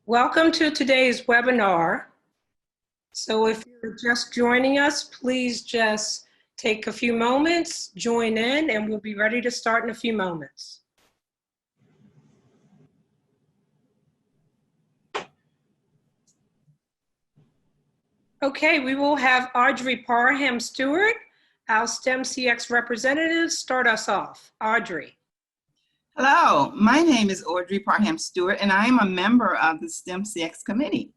Welcome to today's webinar. So if you're just joining us, please just take a few moments, join in, and we'll be ready to start in a few moments. Okay, we will have Audrey Parham-Stewart, our STEMcx representative, start us off. Audrey. Hello, my name is Audrey Parham-Stewart, and I am a member of the STEMcx committee.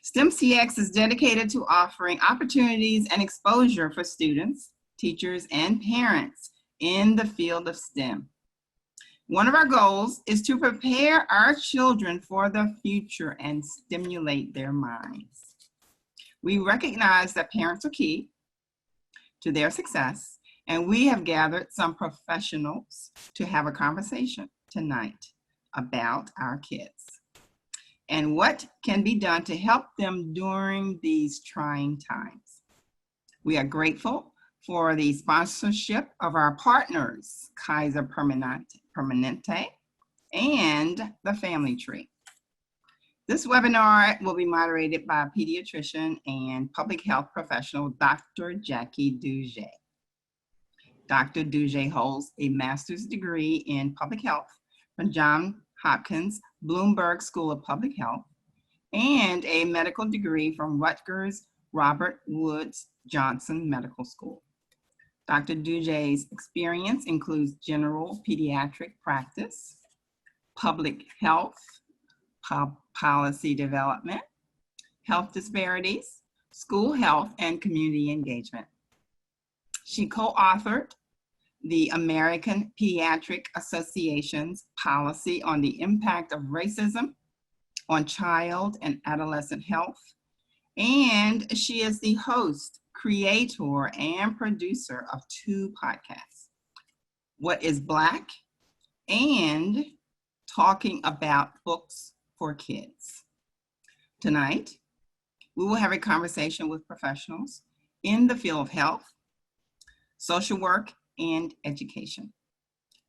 STEMcx is dedicated to offering opportunities and exposure for students, teachers, and parents in the field of STEM. One of our goals is to prepare our children for the future and stimulate their minds. We recognize that parents are key to their success, and we have gathered some professionals to have a conversation tonight about our kids and what can be done to help them during these trying times. We are grateful for the sponsorship of our partners, Kaiser Permanente and the Family Tree. This webinar will be moderated by pediatrician and public health professional, Dr. Jackie Douge. Dr. Douge holds a master's degree in public health from Johns Hopkins Bloomberg School of Public Health and a medical degree from Rutgers Robert Woods Johnson Medical School. Dr. Douge's experience includes general pediatric practice, public health, policy development, health disparities, school health, and community engagement. She co-authored the American Pediatric Association's policy on the impact of racism on child and adolescent health, and she is the host, creator, and producer of 2 podcasts, What is Black and Talking About Books for Kids. Tonight, we will have a conversation with professionals in the field of health, social work, and education.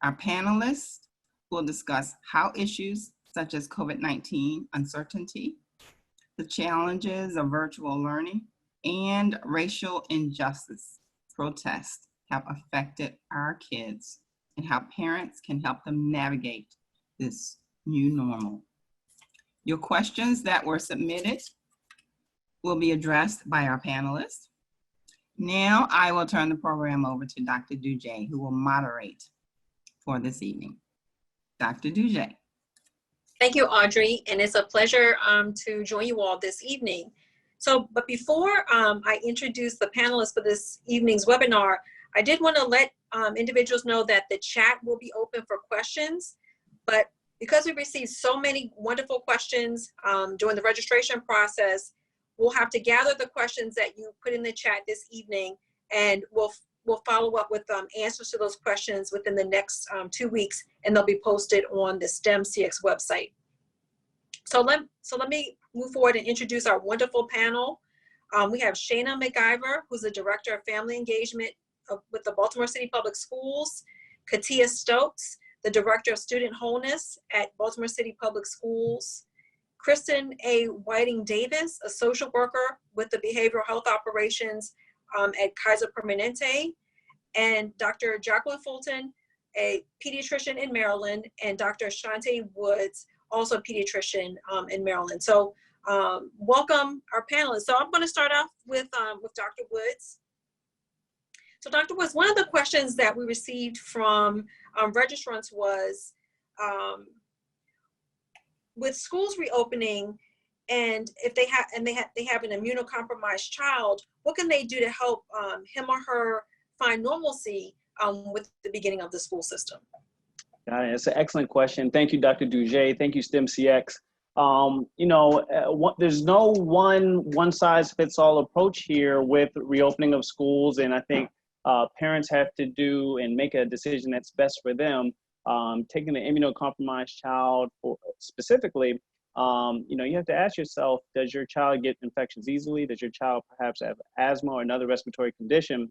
Our panelists will discuss how issues such as COVID-19 uncertainty, the challenges of virtual learning, and racial injustice protests have affected our kids and how parents can help them navigate this new normal. Your questions that were submitted will be addressed by our panelists. Now I will turn the program over to Dr. Douge, who will moderate for this evening. Dr. Douge. Thank you, Audrey, and it's a pleasure to join you all this evening. But before I introduce the panelists for this evening's webinar, I did want to let individuals know that the chat will be open for questions, but because we received so many wonderful questions during the registration process, we'll have to gather the questions that you put in the chat this evening, and we'll follow up with answers to those questions within the next 2 weeks, and they'll be posted on the STEMcx website. So let me move forward and introduce our wonderful panel. We have Shana McIver, who's the Director of Family Engagement with the Baltimore City Public Schools, Katia Stokes, the Director of Student Wholeness at Baltimore City Public Schools, Kristen A. Whiting Davis, a social worker with the Behavioral Health Operations at Kaiser Permanente, and Dr. Jacqueline Fulton, a pediatrician in Maryland, and Dr. Shante Woods, also a pediatrician in Maryland. So welcome our panelists. So I'm going to start off with Dr. Woods. So Dr. Woods, one of the questions that we received from registrants was, with schools reopening, and if they have an immunocompromised child, what can they do to help him or her find normalcy with the beginning of the school system? Got it. It's an excellent question. Thank you, Dr. Douge. Thank you, STEMcx. There's no one-size-fits-all approach here with reopening of schools, and I think parents have to do and make a decision that's best for them. Taking an immunocompromised child specifically, you have to ask yourself, does your child get infections easily? Does your child perhaps have asthma or another respiratory condition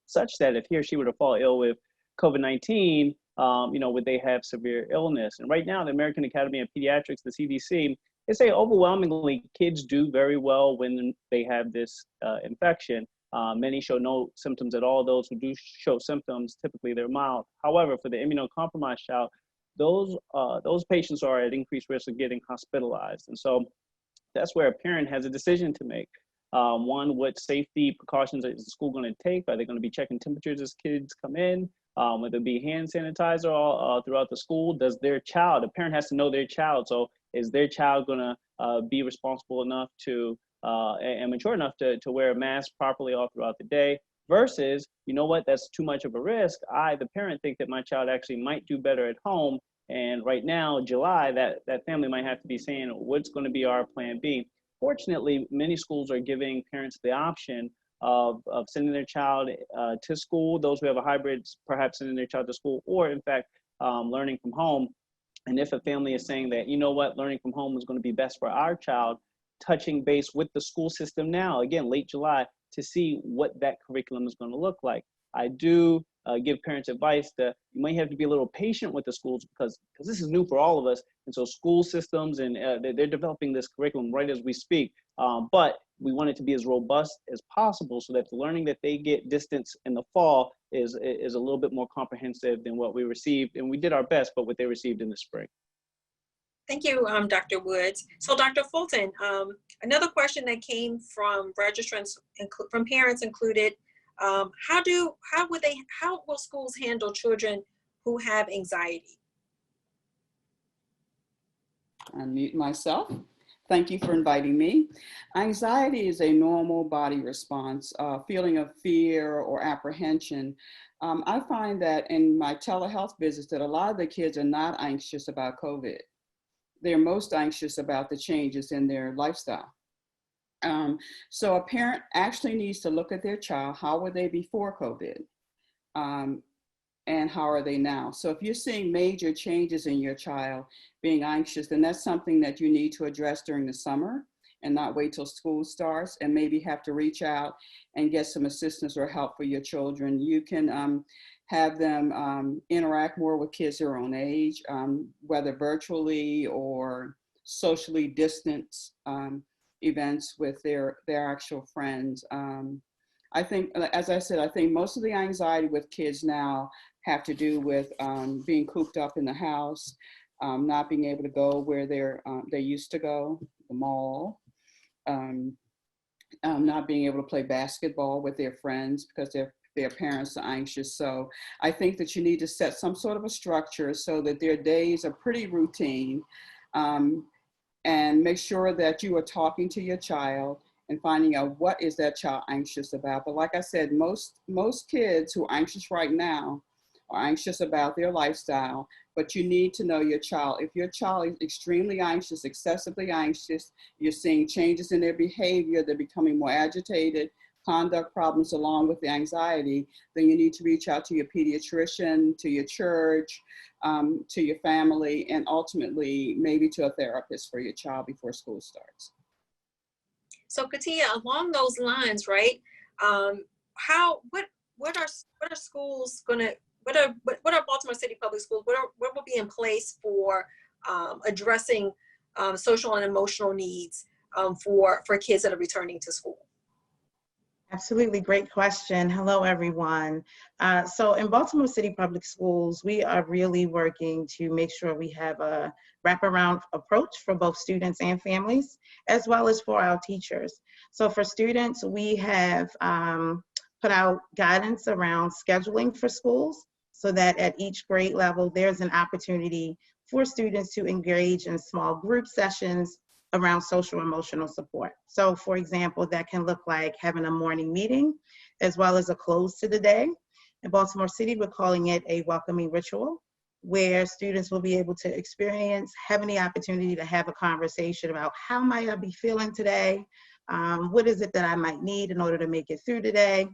such that if he or she were to fall ill with COVID-19, would they have severe illness? And right now, the American Academy of Pediatrics, the CDC, they say overwhelmingly kids do very well when they have this infection. Many show no symptoms at all. Those who do show symptoms, typically they're mild. However, for the immunocompromised child, those patients are at increased risk of getting hospitalized. And so that's where a parent has a decision to make. One, what safety precautions is the school going to take? Are they going to be checking temperatures as kids come in? Whether it be hand sanitizer all throughout the school? Does their child, a parent has to know their child, so is their child going to be responsible enough to and mature enough to wear a mask properly all throughout the day? Versus, you know what, that's too much of a risk. I, the parent, think that my child actually might do better at home. And right now, July, that family might have to be saying, what's going to be our plan B? Fortunately, many schools are giving parents the option of sending their child to school, those who have a hybrid, perhaps sending their child to school, or in fact, learning from home. And if a family is saying that, you know what, learning from home is going to be best for our child, touching base with the school system now, again, late July, to see what that curriculum is going to look like. I do give parents advice that you might have to be a little patient with the schools because this is new for all of us. And so school systems, and they're developing this curriculum right as we speak. But we want it to be as robust as possible so that the learning that they get distance in the fall is a little bit more comprehensive than what we received. And we did our best, but what they received in the spring. Thank you, Dr. Woods. So Dr. Fulton, another question that came from registrants, from parents included, how will schools handle children who have anxiety? Unmute myself. Thank you for inviting me. Anxiety is a normal body response, feeling of fear or apprehension. I find that in my telehealth visits that a lot of the kids are not anxious about COVID. They're most anxious about the changes in their lifestyle. So a parent actually needs to look at their child. How were they before COVID? And how are they now? So if you're seeing major changes in your child being anxious, then that's something that you need to address during the summer and not wait till school starts, and maybe have to reach out and get some assistance or help for your children. You can have them interact more with kids their own age, whether virtually or socially distanced events with their actual friends. I think, as I said, I think most of the anxiety with kids now have to do with being cooped up in the house, not being able to go where they used to go, the mall, not being able to play basketball with their friends because their parents are anxious. So I think that you need to set some sort of a structure so that their days are pretty routine, and make sure that you are talking to your child and finding out what is that child anxious about. But like I said, most kids who are anxious right now are anxious about their lifestyle, but you need to know your child. If your child is extremely anxious, excessively anxious, you're seeing changes in their behavior, they're becoming more agitated, conduct problems along with the anxiety, then you need to reach out to your pediatrician, to your church, to your family, and ultimately maybe to a therapist for your child before school starts. So Katia, along those lines, right? What are schools gonna? What are Baltimore City Public Schools? What will be in place for addressing social and emotional needs for kids that are returning to school? Absolutely, great question. Hello, everyone. So in Baltimore City Public Schools, we are really working to make sure we have a wraparound approach for both students and families, as well as for our teachers. So for students, we have put out guidance around scheduling for schools so that at each grade level, there's an opportunity for students to engage in small group sessions around social emotional support. So for example, that can look like having a morning meeting as well as a close to the day. In Baltimore City, we're calling it a welcoming ritual, where students will be able to experience having the opportunity to have a conversation about how might I be feeling today? What is it that I might need in order to make it through today?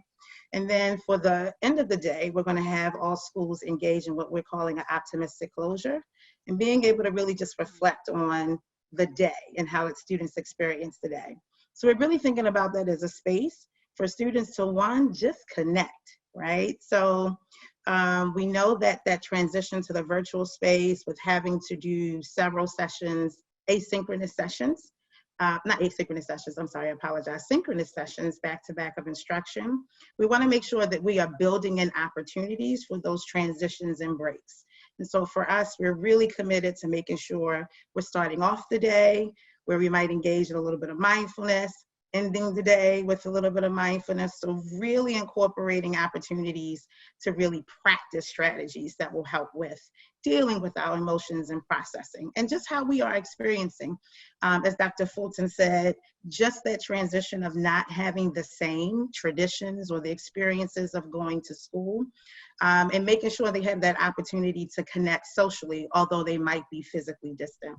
And then for the end of the day, we're going to have all schools engage in what we're calling an optimistic closure, and being able to really just reflect on the day and how its students experience the day. So we're really thinking about that as a space for students to, one, just connect, right? So we know that that transition to the virtual space with having to do several sessions asynchronous sessions. Not asynchronous sessions, I'm sorry, I apologize, synchronous sessions back to back of instruction. We want to make sure that we are building in opportunities for those transitions and breaks. And so for us, we're really committed to making sure we're starting off the day where we might engage in a little bit of mindfulness, ending the day with a little bit of mindfulness. So really incorporating opportunities to really practice strategies that will help with dealing with our emotions and processing and just how we are experiencing. As Dr. Fulton said, just that transition of not having the same traditions or the experiences of going to school, and making sure they have that opportunity to connect socially, although they might be physically distant.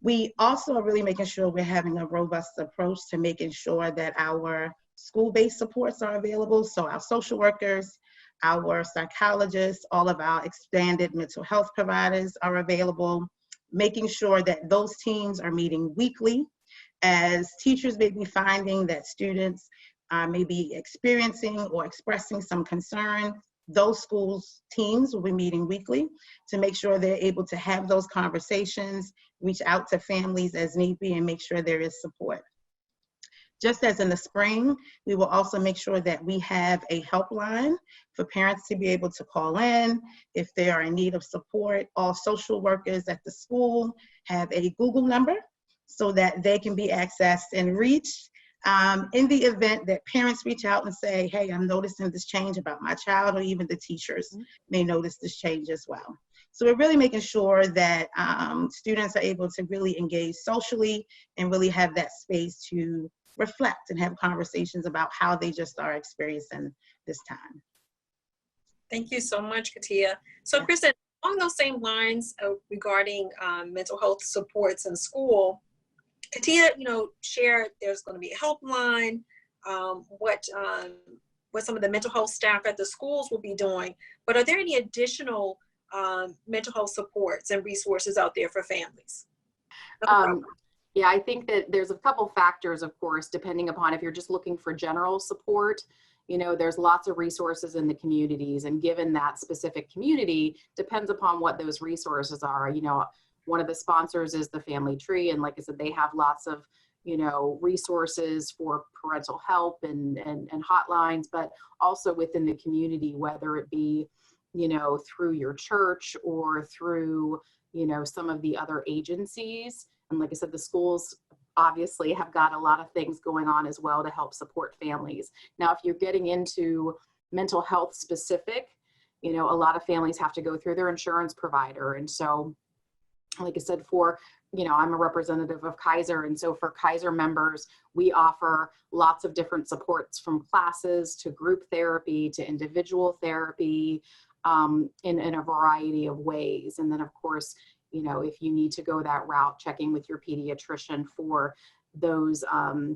We also are really making sure we're having a robust approach to making sure that our school-based supports are available. So our social workers, our psychologists, all of our expanded mental health providers are available, making sure that those teams are meeting weekly, as teachers may be finding that students may be experiencing or expressing some concern. Those schools teams will be meeting weekly to make sure they're able to have those conversations, reach out to families as need be, and make sure there is support. Just as in the spring, we will also make sure that we have a helpline for parents to be able to call in if they are in need of support. All social workers at the school have a Google number so that they can be accessed and reached. In the event that parents reach out and say, hey, I'm noticing this change about my child, or even the teachers may notice this change as well. So we're really making sure that students are able to really engage socially and really have that space to reflect and have conversations about how they just are experiencing this time. Thank you so much, Katia. So Kristen, along those same lines regarding mental health supports in school, Katia, shared there's going to be a helpline, what some of the mental health staff at the schools will be doing, but are there any additional mental health supports and resources out there for families? Yeah, I think that there's a couple factors, of course, depending upon if you're just looking for general support. There's lots of resources in the communities, and given that specific community, depends upon what those resources are. One of the sponsors is the Family Tree, and like I said, they have lots of resources for parental help and hotlines, but also within the community, whether it be through your church or through some of the other agencies. And like I said, the schools obviously have got a lot of things going on as well to help support families. Now, if you're getting into mental health specific, a lot of families have to go through their insurance provider. And so, like I said, I'm a representative of Kaiser. And so for Kaiser members, we offer lots of different supports, from classes to group therapy to individual therapy, in a variety of ways. And then of course, if you need to go that route, checking with your pediatrician for those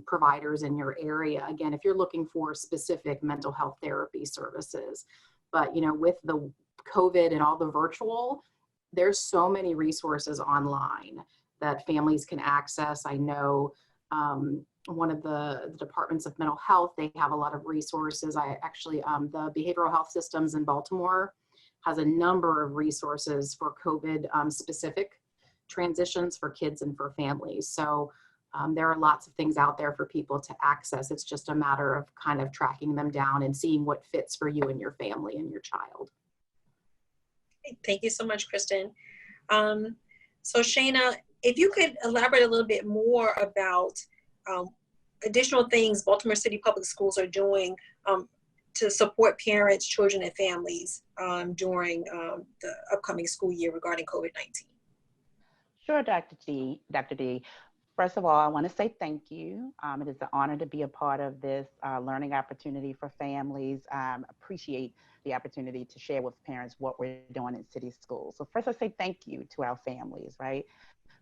providers in your area. Again, if you're looking for specific mental health therapy services. But, with the COVID and all the virtual, there's so many resources online that families can access. I know one of the departments of mental health, they have a lot of resources. I actually, the behavioral health systems in Baltimore has a number of resources for COVID specific transitions for kids and for families. So there are lots of things out there for people to access. It's just a matter of kind of tracking them down and seeing what fits for you and your family and your child. Thank you so much, Kristen. So Shana, if you could elaborate a little bit more about additional things Baltimore City Public Schools are doing to support parents, children, and families during the upcoming school year regarding COVID-19. Sure, Dr. D. First of all, I want to say thank you. It is an honor to be a part of this learning opportunity for families. Appreciate the opportunity to share with parents what we're doing in city schools. So first, I say thank you to our families, right,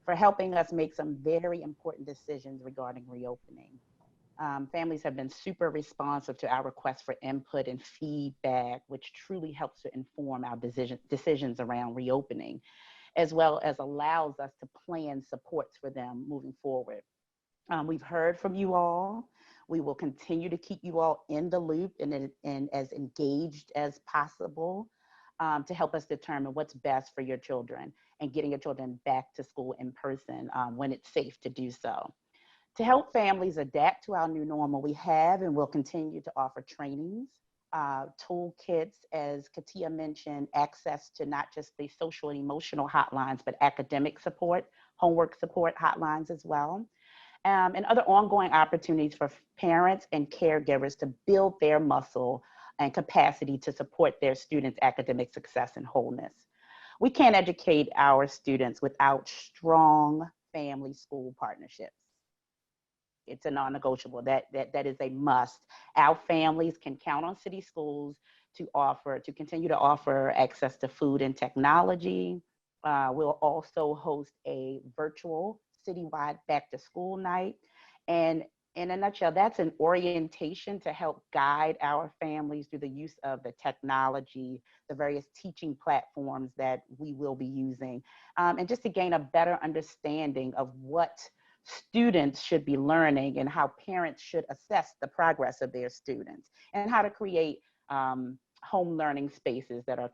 for helping us make some very important decisions regarding reopening. Families have been super responsive to our requests for input and feedback, which truly helps to inform our decisions around reopening, as well as allows us to plan supports for them moving forward. We've heard from you all. We will continue to keep you all in the loop and as engaged as possible. to help us determine what's best for your children and getting your children back to school in person when it's safe to do so. To help families adapt to our new normal, we have and will continue to offer trainings, toolkits, as Katia mentioned, access to not just the social and emotional hotlines, but academic support, homework support hotlines as well, and other ongoing opportunities for parents and caregivers to build their muscle and capacity to support their students' academic success and wholeness. We can't educate our students without strong family-school partnerships. It's a non-negotiable. That is a must. Our families can count on city schools to continue to offer access to food and technology. We'll also host a virtual citywide back to school night. And in a nutshell, that's an orientation to help guide our families through the use of the technology, the various teaching platforms that we will be using, and just to gain a better understanding of what students should be learning and how parents should assess the progress of their students, and how to create home learning spaces that are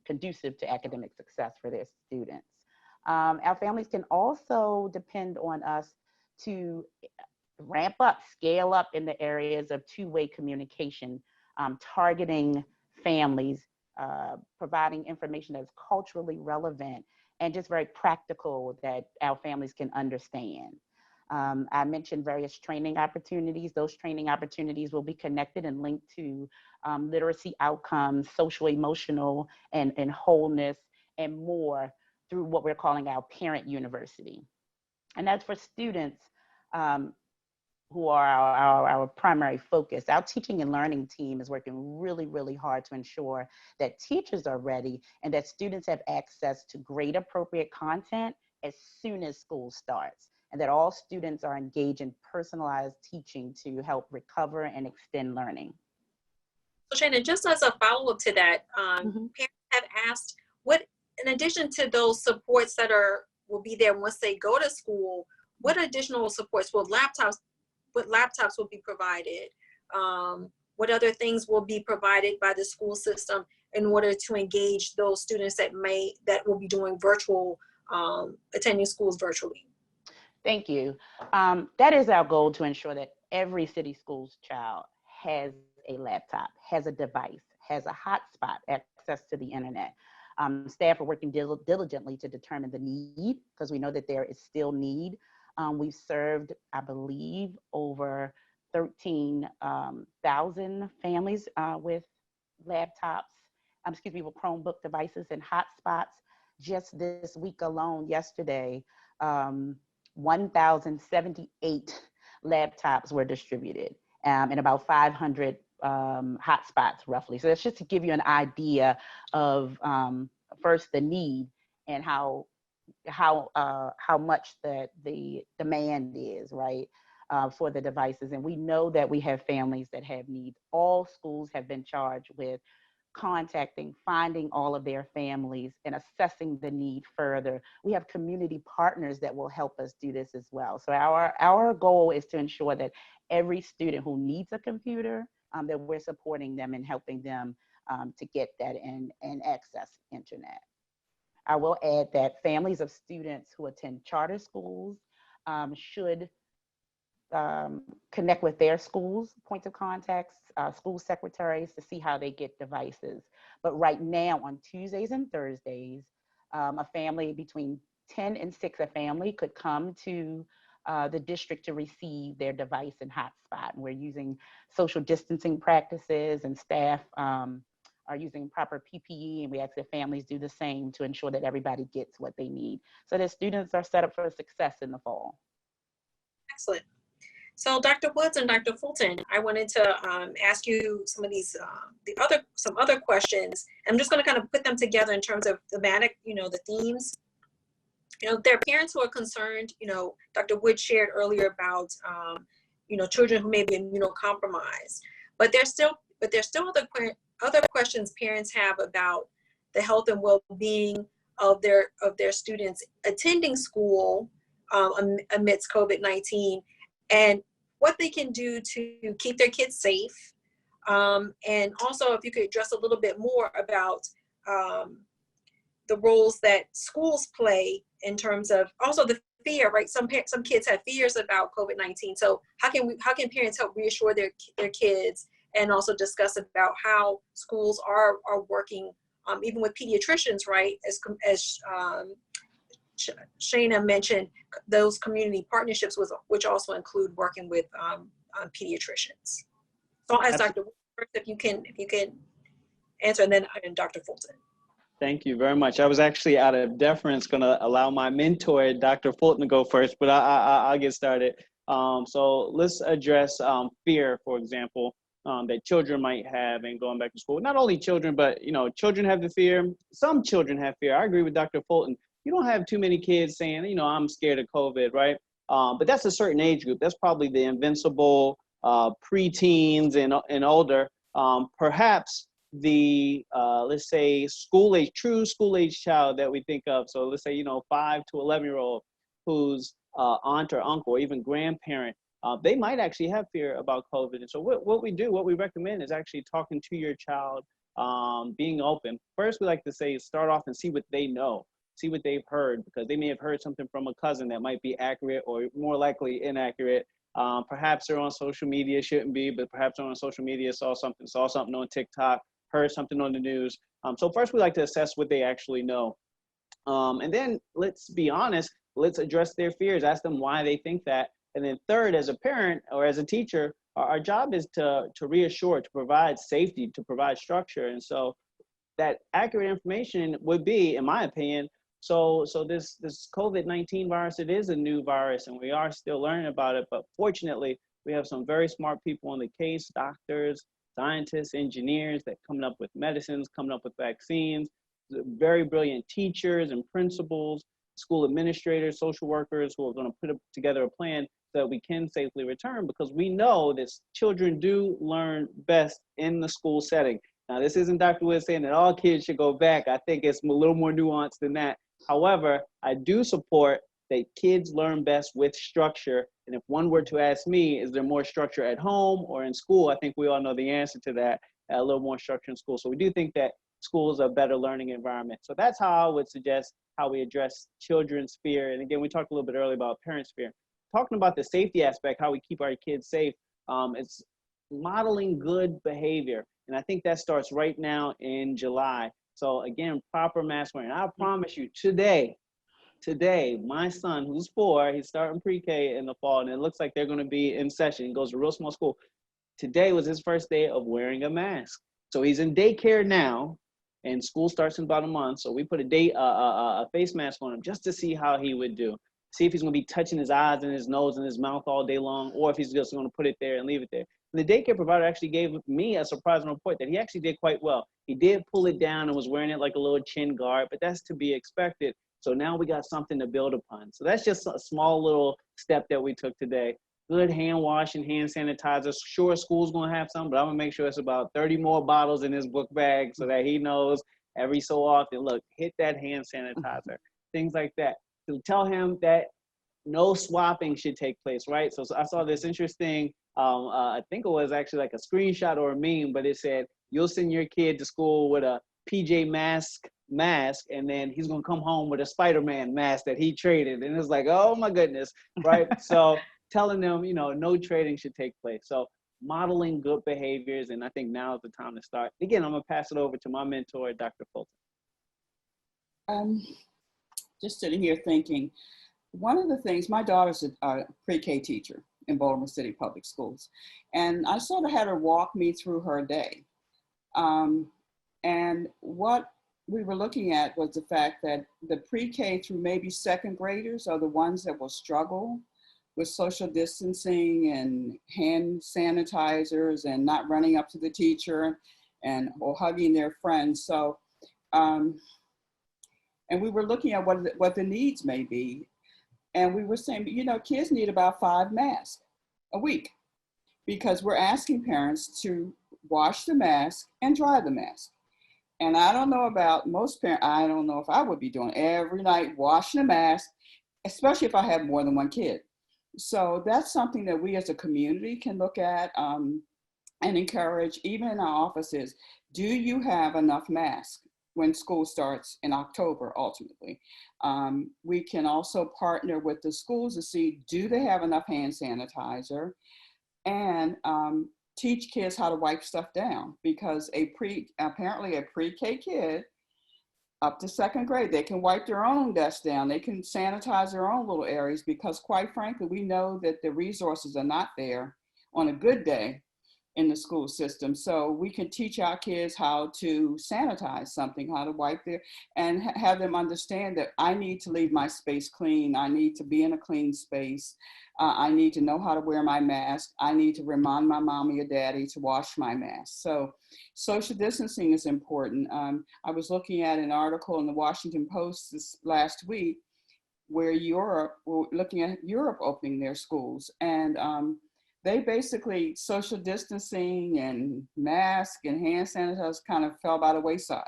conducive to academic success for their students. Our families can also depend on us to ramp up, scale up in the areas of two-way communication, targeting families, providing information that's culturally relevant and just very practical that our families can understand. I mentioned various training opportunities. Those training opportunities will be connected and linked to literacy outcomes, social, emotional, and wholeness, and more through what we're calling our parent university. And that's for students who are our primary focus. Our teaching and learning team is working really, really hard to ensure that teachers are ready and that students have access to grade appropriate content as soon as school starts, and that all students are engaged in personalized teaching to help recover and extend learning. So Shannon, just as a follow-up to that, parents have asked, what, in addition to those supports that will be there once they go to school, what additional supports what laptops will be provided? What other things will be provided by the school system in order to engage those students that will be doing virtual, attending schools virtually? Thank you. That is our goal, to ensure that every city schools child has a laptop, has a device, has a hotspot, access to the internet. Staff are working diligently to determine the need, because we know that there is still need. We've served, I believe, over 13,000 families with laptops, with Chromebook devices and hotspots. Just this week alone, yesterday, 1,078 laptops were distributed, and about 500 hotspots roughly. So that's just to give you an idea of first the need and how much the demand is, right, for the devices. And we know that we have families that have needs. All schools have been charged with contacting, finding all of their families and assessing the need further. We have community partners that will help us do this as well. So our goal is to ensure that every student who needs a computer, that we're supporting them and helping them to get that and access internet. I will add that families of students who attend charter schools should connect with their schools, points of contacts, school secretaries, to see how they get devices. But right now, on Tuesdays and Thursdays, a family between 10 and 6, a family could come to the district to receive their device and hotspot. And we're using social distancing practices, and staff are using proper PPE, and we ask that families do the same to ensure that everybody gets what they need, so that students are set up for success in the fall. Excellent. So Dr. Woods and Dr. Fulton, I wanted to ask you some of these, some other questions. I'm just going to kind of put them together in terms of thematic, the themes. There are parents who are concerned, Dr. Woods shared earlier about, children who may be immunocompromised, but there's still other questions parents have about the health and well-being of their students attending school amidst COVID-19, and what they can do to keep their kids safe. And also, if you could address a little bit more about the roles that schools play in terms of also the fear, right? Some kids have fears about COVID-19. So how can parents help reassure their kids, and also discuss about how schools are working, even with pediatricians, right? As Shana mentioned, those community partnerships, which also include working with pediatricians. So I'll ask Dr. Wood first if you can answer, and then Dr. Fulton. Thank you very much. I was actually, out of deference, going to allow my mentor, Dr. Fulton, to go first, but I'll get started. So let's address fear, for example, that children might have in going back to school. Not only children, but children have the fear. Some children have fear. I agree with Dr. Fulton. You don't have too many kids saying, I'm scared of COVID, right? But that's a certain age group. That's probably the invincible preteens and older. Perhaps the let's say true school age child that we think of. So let's say 5 to 11-year-old whose aunt or uncle or even grandparent, they might actually have fear about COVID. And so what we recommend is actually talking to your child, being open. First, we like to say start off and see what they know, see what they've heard, because they may have heard something from a cousin that might be accurate or more likely inaccurate. Perhaps they're on social media, shouldn't be, but perhaps they're on social media, saw something on TikTok, heard something on the news. So first we like to assess what they actually know. And then let's be honest, let's address their fears, ask them why they think that. And then third, as a parent or as a teacher, our job is to reassure, to provide safety, to provide structure. And so that accurate information would be, in my opinion, so this COVID-19 virus, it is a new virus and we are still learning about it, but fortunately, we have some very smart people on the case, doctors, scientists, engineers that coming up with medicines, coming up with vaccines, very brilliant teachers and principals, school administrators, social workers who are going to put together a plan so that we can safely return, because we know that children do learn best in the school setting. Now, this isn't Dr. Wood saying that all kids should go back. I think it's a little more nuanced than that. However, I do support that kids learn best with structure. And if one were to ask me, is there more structure at home or in school? I think we all know the answer to that, a little more structure in school. So we do think that schools are a better learning environment. So that's how I would suggest how we address children's fear. And again, we talked a little bit earlier about parents' fear. Talking about the safety aspect, how we keep our kids safe, it's modeling good behavior. And I think that starts right now in July. So again, proper mask wearing. I promise you, today, my son, who's 4, he's starting pre-K in the fall, and it looks like they're going to be in session. He goes to a real small school. Today was his first day of wearing a mask. So he's in daycare now, and school starts in about a month. So we put a face mask on him just to see how he would do. See if he's going to be touching his eyes and his nose and his mouth all day long, or if he's just going to put it there and leave it there. And the daycare provider actually gave me a surprising report that he actually did quite well. He did pull it down and was wearing it like a little chin guard, but that's to be expected. So now we got something to build upon. So that's just a small little step that we took today. Good hand wash and hand sanitizer. Sure, school's going to have some, but I'm going to make sure it's about 30 more bottles in his book bag so that he knows every so often, look, hit that hand sanitizer, things like that. To tell him that no swapping should take place, right? So I saw this interesting, I think it was actually like a screenshot or a meme, but it said, you'll send your kid to school with a PJ mask, and then he's gonna come home with a Spider-Man mask that he traded. And it's like, oh my goodness, right? So telling them, no trading should take place. So modeling good behaviors, and I think now is the time to start. Again, I'm gonna pass it over to my mentor, Dr. Fulton. Just sitting here thinking, one of the things, my daughter's a pre-K teacher in Baltimore City Public Schools, and I sort of had her walk me through her day. And what we were looking at was the fact that the pre-K through maybe second graders are the ones that will struggle with social distancing and hand sanitizers and not running up to the teacher or hugging their friends. So, and we were looking at what the needs may be. And we were saying, kids need about 5 masks a week, because we're asking parents to wash the mask and dry the mask. And I don't know about most parents, I don't know if I would be doing every night washing a mask, especially if I have more than one kid. So that's something that we as a community can look at and encourage, even in our offices. Do you have enough masks? when school starts in October, ultimately. We can also partner with the schools to see, do they have enough hand sanitizer, and teach kids how to wipe stuff down, because apparently a pre-K kid up to second grade, they can wipe their own desk down. They can sanitize their own little areas, because quite frankly, we know that the resources are not there on a good day in the school system. So we can teach our kids how to sanitize something, how to wipe their, and have them understand that I need to leave my space clean. I need to be in a clean space. I need to know how to wear my mask. I need to remind my mommy or daddy to wash my mask. So social distancing is important. I was looking at an article in the Washington Post this last week where we're looking at Europe opening their schools, and they basically, social distancing and mask and hand sanitizers kind of fell by the wayside.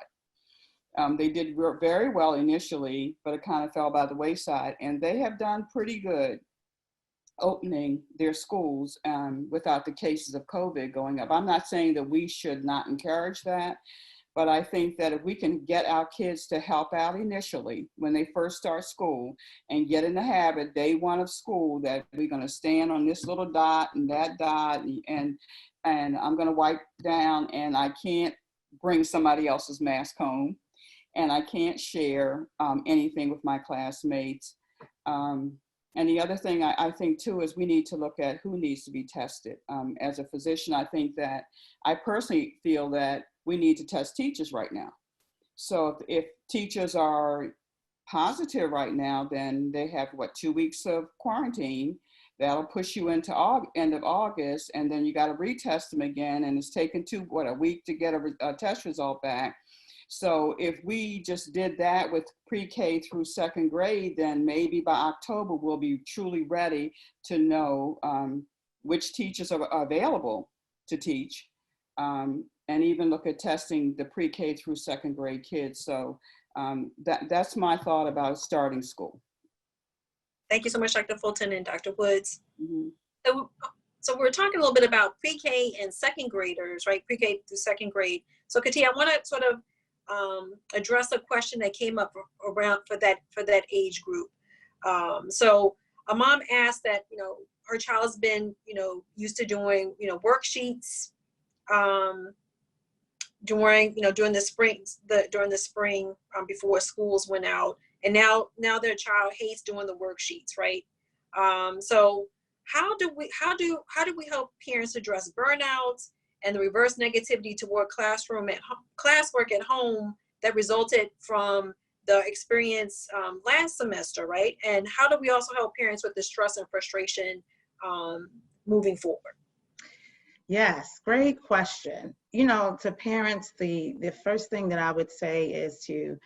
They did very well initially, but it kind of fell by the wayside, and they have done pretty good opening their schools without the cases of COVID going up. I'm not saying that we should not encourage that, but I think that if we can get our kids to help out initially when they first start school and get in the habit day one of school that we're going to stand on this little dot and that dot, and I'm going to wipe down, and I can't bring somebody else's mask home, and I can't share anything with my classmates. And the other thing I think too is we need to look at who needs to be tested. As a physician, I think that I personally feel that we need to test teachers right now. So if teachers are positive right now, then they have 2 weeks of quarantine. That'll push you into end of August, and then you got to retest them again, and it's taken a week to get a test result back. So if we just did that with pre-K through second grade, then maybe by October we'll be truly ready to know which teachers are available to teach, and even look at testing the pre-K through second grade kids. So that's my thought about starting school. Thank you so much, Dr. Fulton and Dr. Woods. Mm-hmm. So we're talking a little bit about pre-K and second graders, right? Pre-K through second grade. So Katia, I want to sort of address a question that came up around for that age group. So a mom asked that, her child's been, used to doing, worksheets during the spring before schools went out, and now their child hates doing the worksheets, right? So how do we help parents address burnouts and the reverse negativity toward classwork at home that resulted from the experience last semester, right? And how do we also help parents with the stress and frustration moving forward? Yes, great question. To parents, the first thing that I would say is to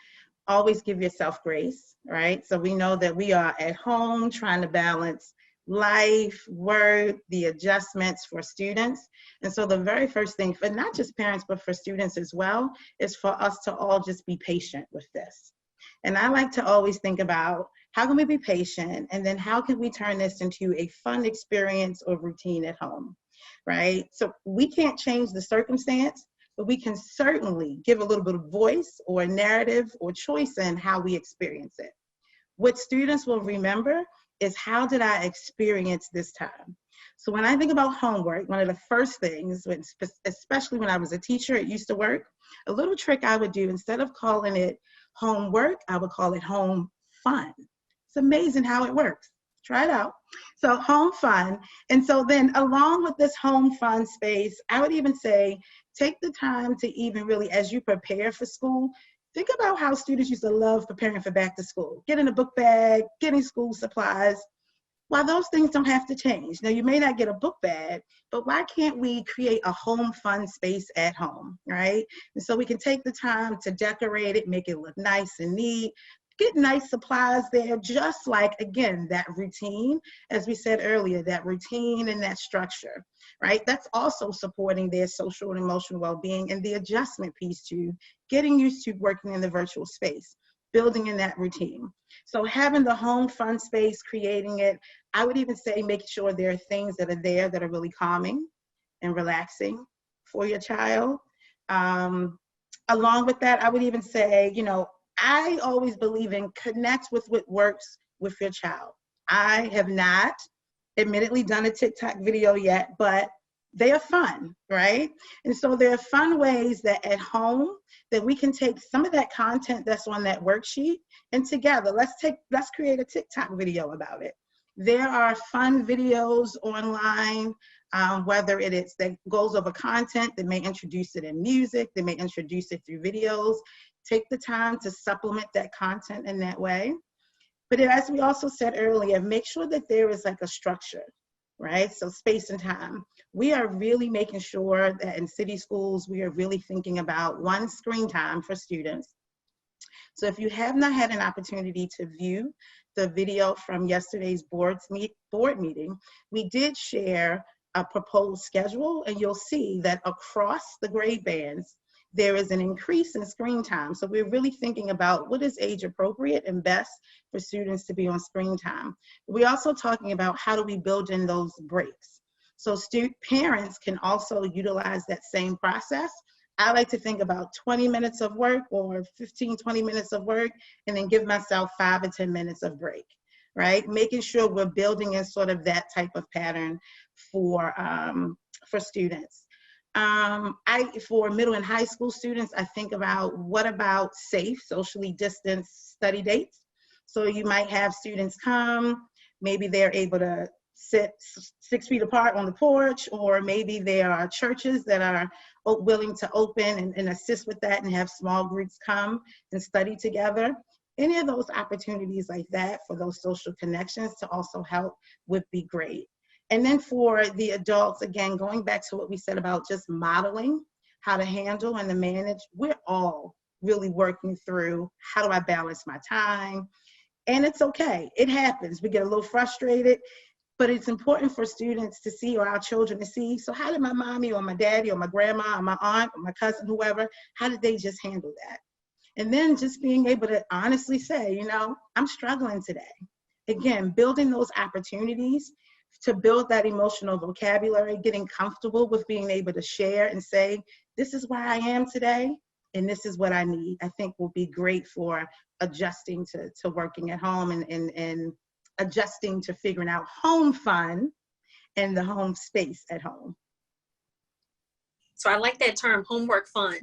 always give yourself grace, right? So we know that we are at home trying to balance life, work, the adjustments for students. And so the very first thing for not just parents, but for students as well, is for us to all just be patient with this. And I like to always think about how can we be patient, and then how can we turn this into a fun experience or routine at home, right? So we can't change the circumstance, but we can certainly give a little bit of voice or narrative or choice in how we experience it. What students will remember is, how did I experience this time? So when I think about homework, one of the first things, especially when I was a teacher, it used to work. A little trick I would do, instead of calling it homework, I would call it home fun. It's amazing how it works. Try it out. So home fun. And so then along with this home fun space, I would even say, take the time to even really, as you prepare for school, think about how students used to love preparing for back to school, getting a book bag, getting school supplies. While those things don't have to change. Now, you may not get a book bag, but why can't we create a home fun space at home, right? And so we can take the time to decorate it, make it look nice and neat, get nice supplies there, just like, again, that routine, as we said earlier, that routine and that structure, right? That's also supporting their social and emotional well-being, and the adjustment piece to getting used to working in the virtual space, building in that routine. So having the home fun space, creating it, I would even say making sure there are things that are there that are really calming and relaxing for your child. along with that, I would even say, you know, I always believe in connect with what works with your child. I have not admittedly done a TikTok video yet, but they are fun, right? And so there are fun ways that at home that we can take some of that content that's on that worksheet and together, let's create a TikTok video about it. There are fun videos online, whether it is that goes over content, that may introduce it in music, they may introduce it through videos. Take the time to supplement that content in that way. But as we also said earlier, make sure that there is like a structure, right? So space and time. We are really making sure that in city schools, we are really thinking about one, screen time for students. So if you have not had an opportunity to view the video from yesterday's board meeting, we did share a proposed schedule, and you'll see that across the grade bands, there is an increase in screen time. So we're really thinking about what is age appropriate and best for students to be on screen time. We're also talking about how do we build in those breaks. So parents can also utilize that same process. I like to think about 20 minutes of work or 15, 20 minutes of work, and then give myself 5 or 10 minutes of break, right? Making sure we're building in sort of that type of pattern for students. For middle and high school students, I think about what about safe, socially distanced study dates. So you might have students come, maybe they're able to sit 6 feet apart on the porch, or maybe there are churches that are willing to open and assist with that and have small groups come and study together. Any of those opportunities like that for those social connections to also help would be great. And then for the adults, again, going back to what we said about just modeling how to handle and to manage, we're all really working through how do I balance my time? And it's okay, it happens. We get a little frustrated, but it's important for students to see, or our children to see, so how did my mommy or my daddy or my grandma or my aunt or my cousin, whoever, how did they just handle that? And then just being able to honestly say, you know, I'm struggling today. Again, building those opportunities to build that emotional vocabulary, getting comfortable with being able to share and say, this is where I am today, and this is what I need, I think will be great for adjusting to working at home and adjusting to figuring out home fun and the home space at home. So I like that term, homework fun.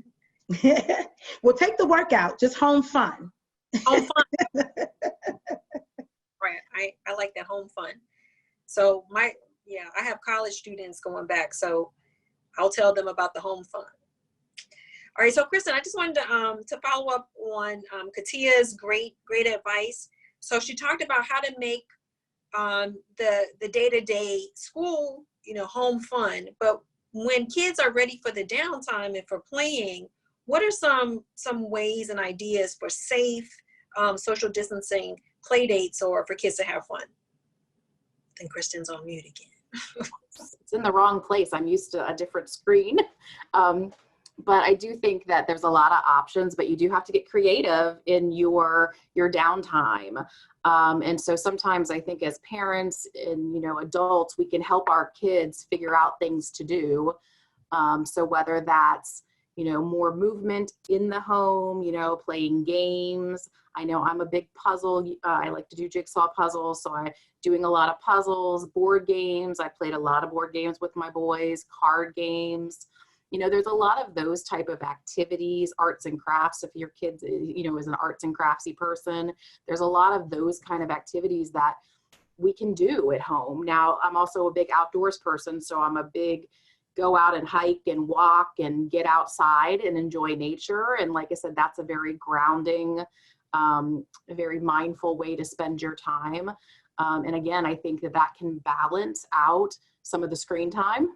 We'll take the workout, just home fun. Home fun. Right, I like that, home fun. So I have college students going back, so I'll tell them about the home fun. All right, so Kristen, I just wanted to follow up on Katia's great advice. So she talked about how to make the day-to-day school, home fun. But when kids are ready for the downtime and for playing, what are some ways and ideas for safe social distancing play dates or for kids to have fun? I think Kristen's on mute again. It's in the wrong place. I'm used to a different screen. But I do think that there's a lot of options, but you do have to get creative in your downtime. And so sometimes I think as parents and, adults, we can help our kids figure out things to do. So whether that's, more movement in the home, playing games. I know I'm a big puzzle. I like to do jigsaw puzzles. So I'm doing a lot of puzzles, board games. I played a lot of board games with my boys, card games. There's a lot of those type of activities, arts and crafts. If your kid, is an arts and craftsy person, there's a lot of those kind of activities that we can do at home. Now, I'm also a big outdoors person, so I'm a big go out and hike and walk and get outside and enjoy nature. And like I said, that's a very grounding, a very mindful way to spend your time. And again, I think that can balance out some of the screen time.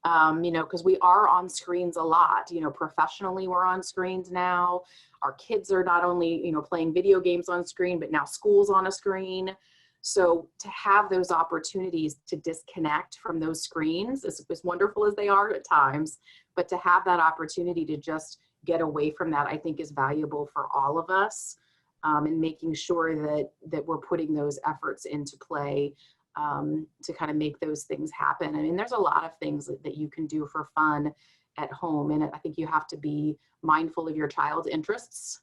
Because we are on screens a lot, professionally we're on screens now. Our kids are not only, playing video games on screen, but now school's on a screen. So to have those opportunities to disconnect from those screens, as wonderful as they are at times, but to have that opportunity to just get away from that, I think is valuable for all of us, and making sure that we're putting those efforts into play to kind of make those things happen. I mean, there's a lot of things that you can do for fun, at home. And I think you have to be mindful of your child's interests,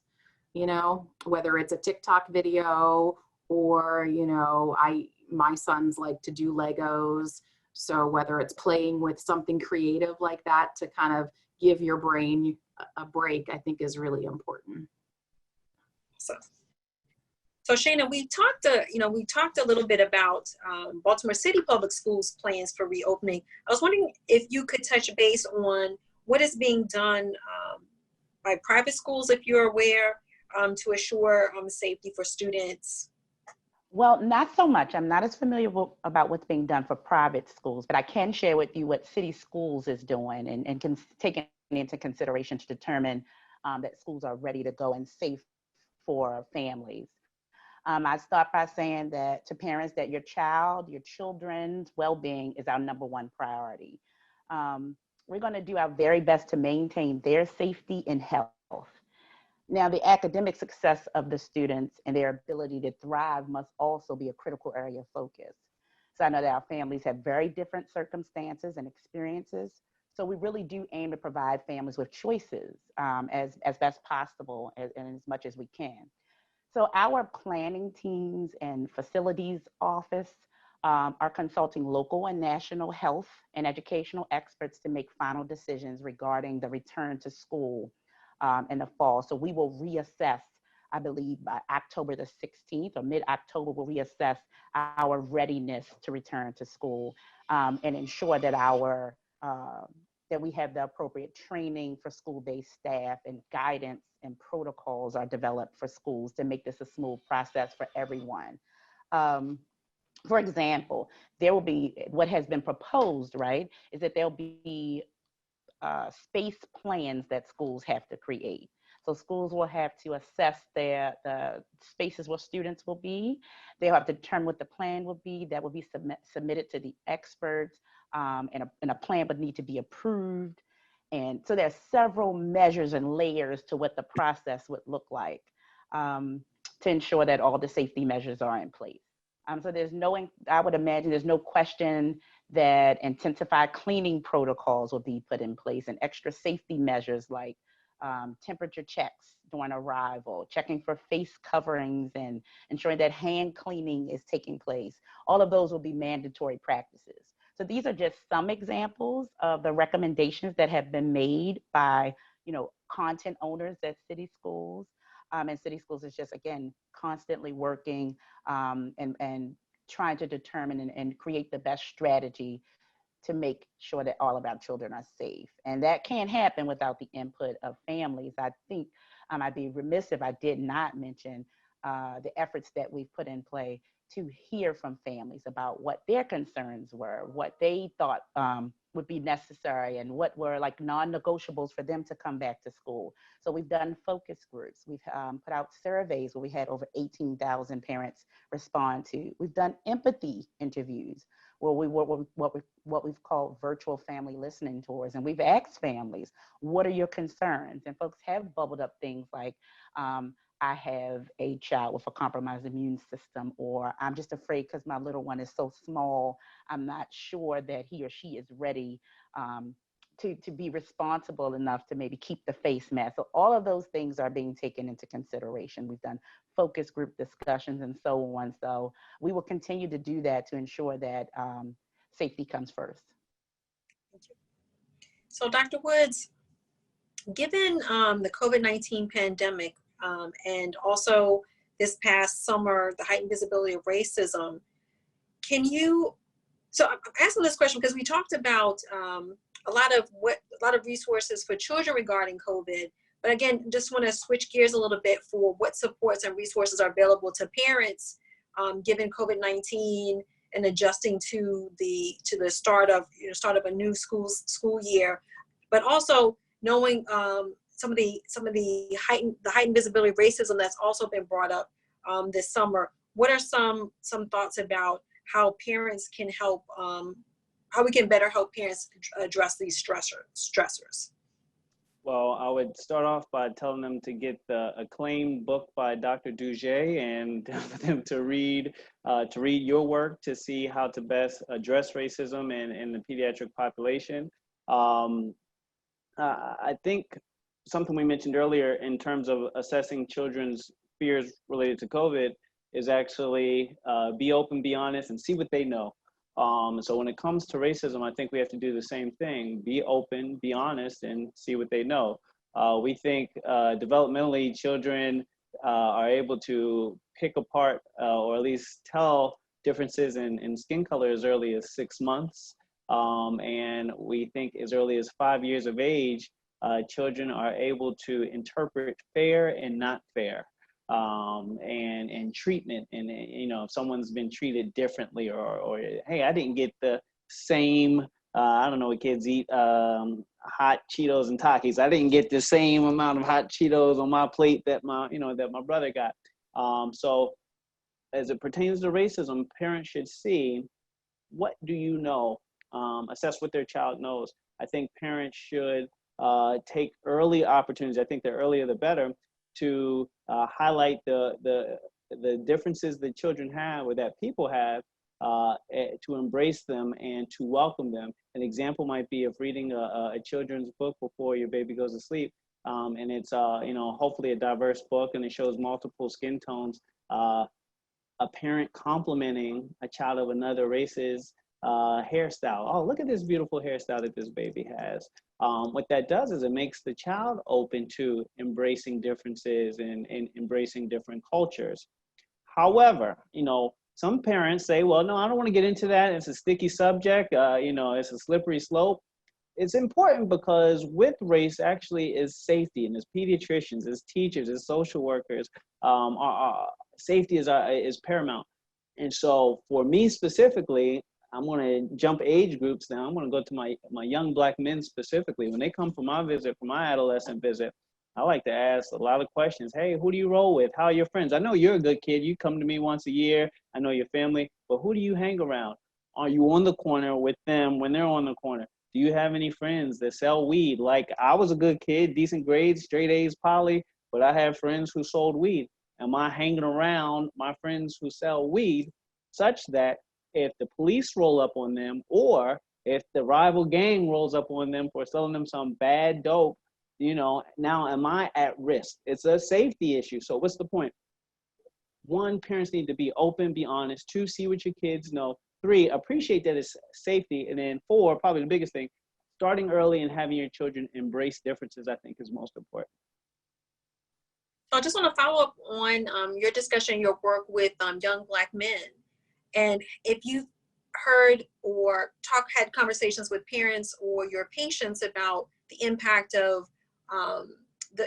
you know, whether it's a TikTok video or, you know, my sons like to do Legos. So whether it's playing with something creative like that to kind of give your brain a break, I think is really important. So Shana, we talked a little bit about Baltimore City Public Schools plans for reopening. I was wondering if you could touch base on what is being done by private schools, if you're aware, to assure safety for students. Well, not so much. I'm not as familiar about what's being done for private schools, but I can share with you what city schools is doing and can take into consideration to determine that schools are ready to go and safe for families. I start by saying that to parents that your children's well-being is our #1 priority. We're going to do our very best to maintain their safety and health. Now, the academic success of the students and their ability to thrive must also be a critical area of focus. So I know that our families have very different circumstances and experiences. So we really do aim to provide families with choices as best possible and as much as we can. So our planning teams and facilities office are consulting local and national health and educational experts to make final decisions regarding the return to school in the fall. So we will reassess, I believe by October the 16th or mid-October, we'll reassess our readiness to return to school and ensure that that we have the appropriate training for school-based staff and guidance and protocols are developed for schools to make this a smooth process for everyone. For example, there will be, what has been proposed, right, is that there'll be space plans that schools have to create. So schools will have to assess the spaces where students will be. They'll have to determine what the plan will be. That will be submitted to the experts, and a plan would need to be approved. And so there's several measures and layers to what the process would look like to ensure that all the safety measures are in place. So I would imagine there's no question that intensified cleaning protocols will be put in place and extra safety measures like temperature checks during arrival, checking for face coverings and ensuring that hand cleaning is taking place. All of those will be mandatory practices. So these are just some examples of the recommendations that have been made by, content owners at city schools. And city schools is just, again, constantly working and trying to determine and create the best strategy to make sure that all of our children are safe. And that can't happen without the input of families. I think I'd be remiss if I did not mention the efforts that we've put in play to hear from families about what their concerns were, what they thought would be necessary, and what were like non-negotiables for them to come back to school. So we've done focus groups. We've put out surveys where we had over 18,000 parents respond to. We've done empathy interviews where what we've called virtual family listening tours. And we've asked families, what are your concerns? And folks have bubbled up things like, I have a child with a compromised immune system, or I'm just afraid because my little one is so small, I'm not sure that he or she is ready to be responsible enough to maybe keep the face mask. So all of those things are being taken into consideration. We've done focus group discussions and so on. So we will continue to do that to ensure that safety comes first. Thank you. So Dr. Woods, given the COVID-19 pandemic, and also this past summer, the heightened visibility of racism, so I'm asking this question because we talked about a lot of resources for children regarding COVID, but again, just want to switch gears a little bit for what supports and resources are available to parents given COVID-19 and adjusting to the start of a new school year, but also knowing some of the heightened visibility of racism that's also been brought up this summer. What are some thoughts about how parents can help, how we can better help parents address these stressors? Well, I would start off by telling them to get the acclaimed book by Dr. Douge and for them to read your work to see how to best address racism in the pediatric population. I think something we mentioned earlier in terms of assessing children's fears related to COVID is actually be open, be honest, and see what they know. So when it comes to racism, I think we have to do the same thing: be open, be honest, and see what they know. We think developmentally, children are able to pick apart or at least tell differences in skin color as early as 6 months. And we think as early as 5 years of age, children are able to interpret fair and not fair, and treatment. And if someone's been treated differently, or hey, I didn't get the same. I don't know what kids eat, hot Cheetos and Takis. I didn't get the same amount of hot Cheetos on my plate that my brother got. So as it pertains to racism, parents should see, what do you know? Assess what their child knows. I think parents should take early opportunities. I think the earlier the better, to highlight the differences that children have or that people have, to embrace them and to welcome them. An example might be of reading a children's book before your baby goes to sleep, and it's hopefully a diverse book, and it shows multiple skin tones. A parent complimenting a child of another race's hairstyle. Oh, look at this beautiful hairstyle that this baby has. What that does is it makes the child open to embracing differences and embracing different cultures. However, some parents say, well, no, I don't want to get into that. It's a sticky subject. It's a slippery slope. It's important because with race actually is safety, and as pediatricians, as teachers, as social workers, safety is paramount. And so for me specifically, I'm going to jump age groups now. I'm going to go to my young Black men specifically. When they come for my visit, for my adolescent visit, I like to ask a lot of questions. Hey, who do you roll with? How are your friends? I know you're a good kid. You come to me once a year. I know your family, but who do you hang around? Are you on the corner with them when they're on the corner? Do you have any friends that sell weed? Like, I was a good kid, decent grades, straight A's, poly, but I have friends who sold weed. Am I hanging around my friends who sell weed such that if the police roll up on them, or if the rival gang rolls up on them for selling them some bad dope, now am I at risk? It's a safety issue. So what's the point? 1, parents need to be open, be honest. 2, see what your kids know. 3, appreciate that it's safety. And then 4, probably the biggest thing, starting early and having your children embrace differences, I think, is most important. I just want to follow up on your discussion, your work with young Black men. And if you've heard or had conversations with parents or your patients about the impact of the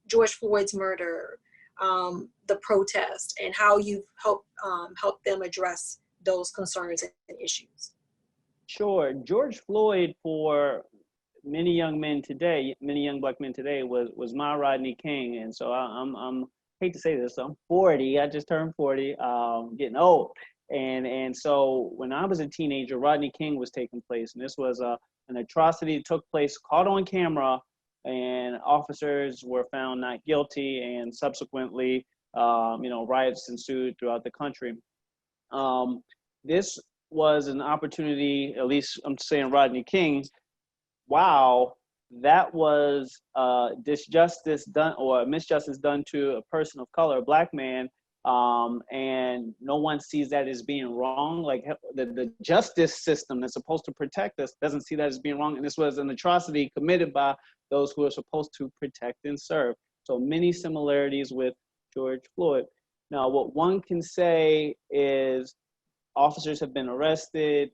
George Floyd's murder, the protest, and how you've helped them address those concerns and issues. Sure. George Floyd, for many young men today, many young Black men today, was my Rodney King. And so I'm hate to say this, I'm 40. I just turned 40, getting old. And so when I was a teenager, Rodney King was taking place, and this was an atrocity that took place, caught on camera, and officers were found not guilty, and subsequently, riots ensued throughout the country. This was an opportunity, at least I'm saying Rodney King, wow, that was disjustice done, or misjustice done to a person of color, a Black man, and no one sees that as being wrong. Like the justice system that's supposed to protect us doesn't see that as being wrong. And this was an atrocity committed by those who are supposed to protect and serve. So many similarities with George Floyd. Now, what one can say is officers have been arrested,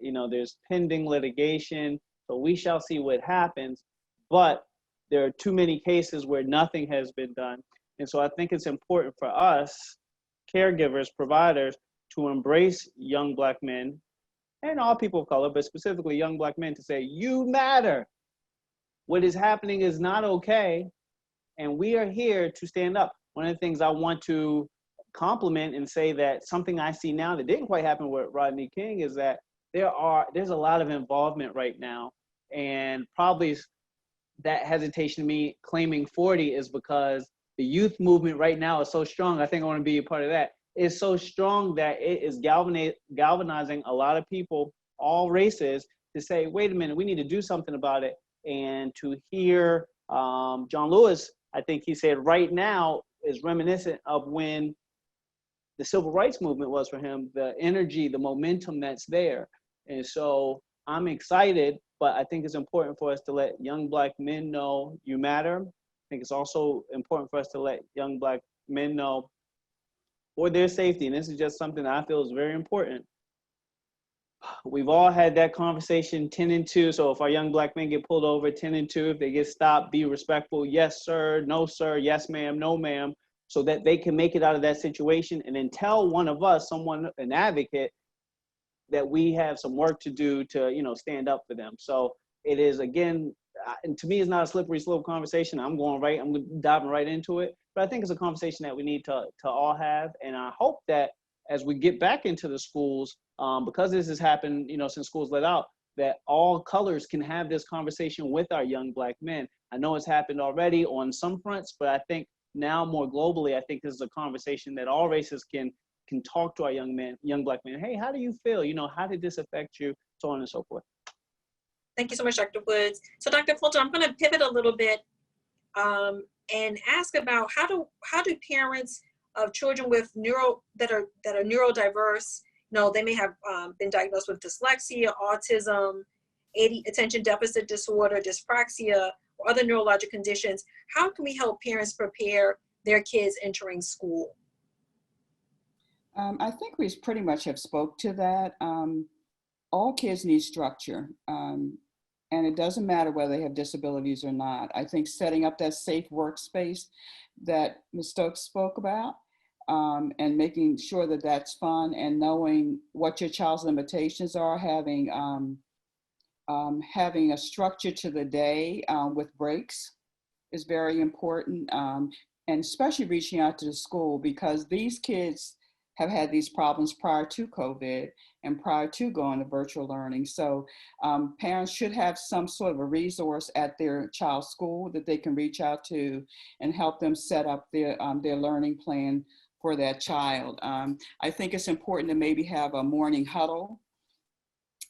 there's pending litigation, so we shall see what happens, but there are too many cases where nothing has been done. And so I think it's important for us, caregivers, providers, to embrace young Black men and all people of color, but specifically young Black men, to say, you matter. What is happening is not okay, and we are here to stand up. One of the things I want to compliment and say that something I see now that didn't quite happen with Rodney King is that there's a lot of involvement right now, and probably that hesitation of me claiming 40 is because the youth movement right now is so strong. I think I want to be a part of that. It's so strong that it is galvanizing a lot of people, all races, to say, wait a minute, we need to do something about it. And to hear John Lewis, I think he said right now is reminiscent of when the civil rights movement was for him, the energy, the momentum that's there. And so I'm excited, but I think it's important for us to let young Black men know you matter. I think it's also important for us to let young Black men know for their safety. And this is just something that I feel is very important. We've all had that conversation 10 and 2. So if our young Black men get pulled over 10 and 2, if they get stopped, be respectful. Yes, sir. No, sir. Yes, ma'am. No, ma'am. So that they can make it out of that situation and then tell one of us, someone, an advocate, that we have some work to do to, stand up for them. So it is, again, and to me, it's not a slippery slope conversation. I'm diving right into it. But I think it's a conversation that we need to all have. And I hope that as we get back into the schools, because this has happened, since schools let out, that all colors can have this conversation with our young Black men. I know it's happened already on some fronts, but I think now more globally, I think this is a conversation that all races can talk to our young Black men. Hey, how do you feel? How did this affect you? So on and so forth. Thank you so much, Dr. Woods. So Dr. Fulton, I'm going to pivot a little bit and ask about how do parents of children with that are neurodiverse, they may have been diagnosed with dyslexia, autism, attention deficit disorder, dyspraxia, or other neurologic conditions. How can we help parents prepare their kids entering school? I think we pretty much have spoke to that. All kids need structure, and it doesn't matter whether they have disabilities or not. I think setting up that safe workspace that Ms. Stokes spoke about, and making sure that that's fun and knowing what your child's limitations are, having a structure to the day with breaks is very important, and especially reaching out to the school, because these kids have had these problems prior to COVID and prior to going to virtual learning. So parents should have some sort of a resource at their child's school that they can reach out to and help them set up their learning plan for that child. I think it's important to maybe have a morning huddle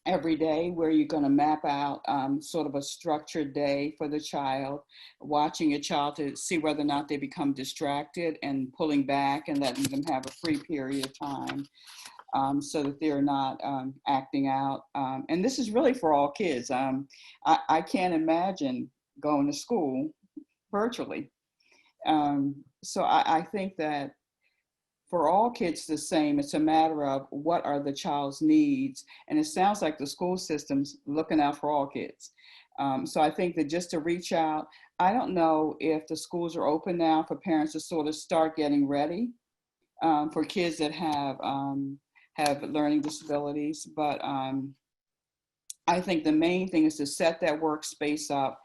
every day where you're going to map out sort of a structured day for the child, watching a child to see whether or not they become distracted and pulling back and letting them have a free period of time so that they're not acting out. And this is really for all kids. I can't imagine going to school virtually. So I think that for all kids the same, it's a matter of what are the child's needs. And it sounds like the school system's looking out for all kids. So I think that just to reach out, I don't know if the schools are open now for parents to sort of start getting ready for kids that have learning disabilities. But I think the main thing is to set that workspace up